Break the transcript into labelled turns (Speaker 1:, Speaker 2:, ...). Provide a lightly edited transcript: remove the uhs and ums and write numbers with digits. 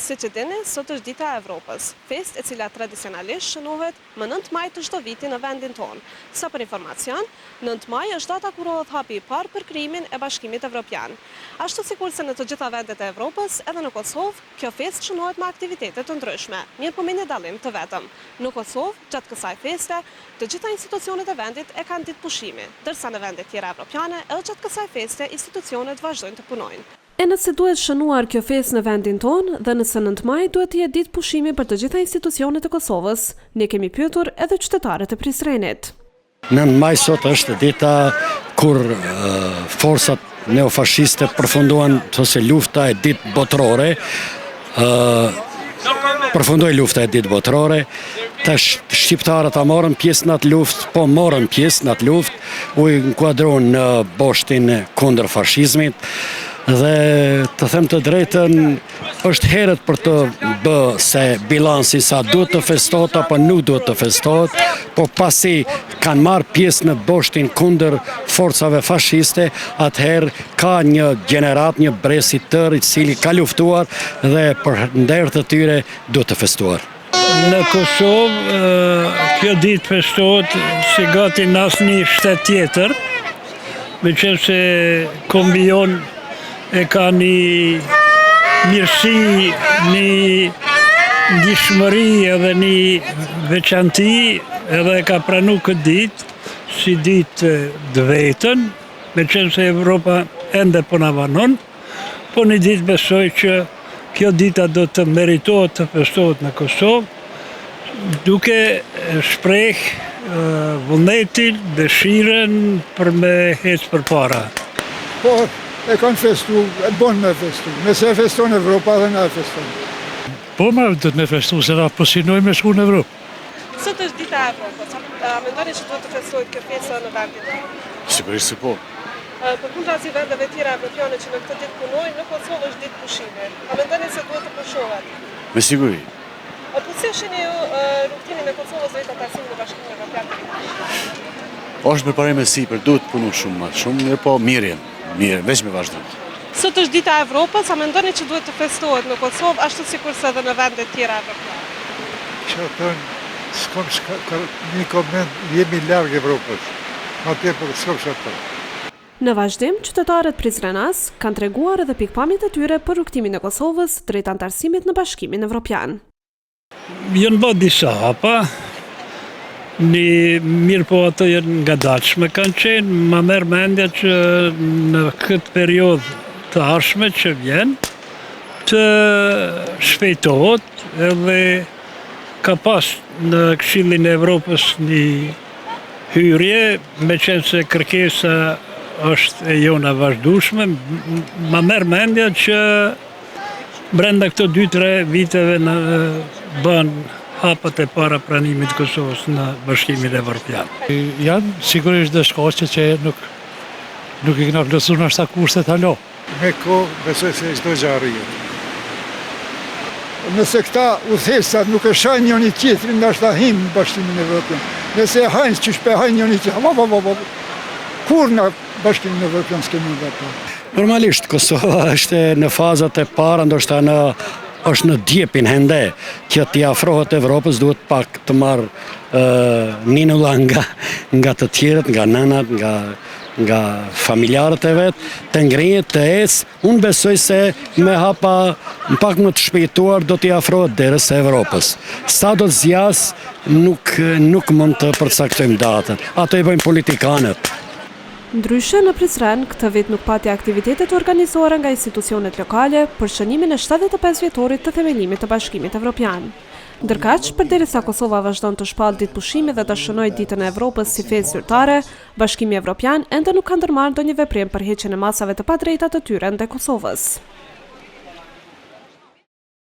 Speaker 1: Siç e dini, sot është Dita e Evropës, festë e cila tradicionalisht shënohet më 9 maj të çdo viti në vendin tonë. Sa për informacion, 9 maj është data kur rohet hapi I parë për krijimin e Bashkimit Evropian. Ashtu sikurse në të gjitha vendet e Evropës, edhe në Kosovë, kjo festë shënohet me aktivitete të ndryshme, mirëpo me një dallim të vetëm. Në Kosovë, gjatë kësaj feste, të gjitha institucionet e vendit e kanë ditë pushimi, ndërsa në vendet tjera evropiane, edhe gjatë kësaj feste institucionet vazhdojnë të punojnë. E nëse duhet shënuar kjo festë në vendin tonë dhe nëse 9 maj duhet të jetë ditë pushimi për të gjitha institucionet e Kosovës, ne kemi pyetur edhe qytetarët e Prizrenit.
Speaker 2: 9 maj sot është dita kur forcat neofashiste përfunduan ose lufta e ditë botërore, përfundoi lufta e ditë botërore. Tash shqiptarët a morën pjesë në atë luftë, po morën pjesë në atë luftë, u inkuadruan në boshtin kundër fashizmit. Dhe të them të drejtën, është herët për të bë se bilansi sa duhet të festohet apo nuk duhet të festohet, po pasi kanë marrë pjesë në boshtin kundër forcave fashiste, atëherë ka një gjenerat, një brez I tërë I cili ka luftuar dhe për nder të tyre duhet të festuar.
Speaker 3: Në Kosovë, kjo ditë festohet si gati në asnjë shtet tjetër, meqense kombion e ka një mirësi, një ndihmëri edhe një veçanti, edhe e ka pranu këtë ditë si ditë të vetën, meqense Evropa ende po na vanon, po një ditë besoj që kjo dita do të meritohet të festohet në Kosovë, duke shpreh vullnetin, dëshiren për me hecë përpara.
Speaker 4: Po, e kanë festu, e bon me festu. Nëse e feston Evropa dhe na e feston.
Speaker 3: Po ma do të me festu, se na pësinojmë me shku në Evropë.
Speaker 1: Sot është Dita e Evropës. A mendoni që duhet të festohet kjo festë në vendin tonë?
Speaker 5: Sigurisht se po.
Speaker 1: Përkundrazi vendeve tjera evropiane që në këtë ditë punojnë, në Kosovë është ditë pushimi. A mendoni se duhet të pushohet?
Speaker 5: Me siguri.
Speaker 1: Po si shihni ju rrugtimin e Kosovës drejt antarësimit në Bashkimin Evropian?
Speaker 5: Është me parime sipër, duhet punu shumë, mirë po mirë, veç me vazhdim.
Speaker 1: Sot është Dita e Evropës, a mendoni që duhet të festohet në Kosovë, ashtu sikurse edhe në vendet tjera evropiane?
Speaker 4: Që thënë, s'kom një koment, jemi larg Evropës. Ma tepër s'kom shëtë.
Speaker 1: Në vazhdim, qytetarët prizrenas kanë treguar edhe pikpamjet e tyre për rrugtimin e Kosovës drejt antarësimit në Bashkimin Evropian.
Speaker 3: Jënë bë disa hapa, një mirë po ato jenë nga dalshme kanë qenë, ma merë mendja që në këtë periudhë të ardhshme që vjen, të shpejtohet edhe ka pas në Këshillin e Evropës një hyrje, me qenë se kërkesa është e jona vazhdueshme, ma merë mendja që brenda këto 2-3 viteve në bën hapët e para pranimit të Kosovës në Bashkimin Evropian. Janë sigurisht dëshkoqe që nuk I kena vlerësuar ashta kushtet halo.
Speaker 4: Me kohë, besoj se çdo gjë arrihet. Nëse këta udhëheqësat nuk e shajnë njëri tjetrin, ndoshta hyn në Bashkimin Evropian. Nëse e hajnë që shpehajnë njëri tjetrin, kur në Bashkimin Evropian s'kemi vetë.
Speaker 2: Normalisht, Kosova është në fazat e para, ndoshta është në djepin hende, që t'i afrohet Evropës duhet pak të marrë ninulla nga të tjerët, nga nënat, nga familjarët e vetë, të ngrihet, të ecë. Unë besoj se me hapa pak më të shpejtuar do t'i afrohet derës e Evropës. Sa do të zjas, nuk mund të përcaktojmë datën. Ato I bëjmë politikanët.
Speaker 1: Ndryshe në Prizren, këtë vit nuk pati aktivitetet organizuara nga institucionet lokale për shënimin e 75 vjetorit të themelimit të Bashkimit Evropian. Ndërkaq, përderisa Kosova vazhdon të shpall ditë pushimi dhe të shënojë Ditën e Evropës si festë zyrtare, Bashkimi Evropian ende nuk ka ndërmarrë ndonjë veprim për heqjen e masave të padrejta të tyre ndaj Kosovës.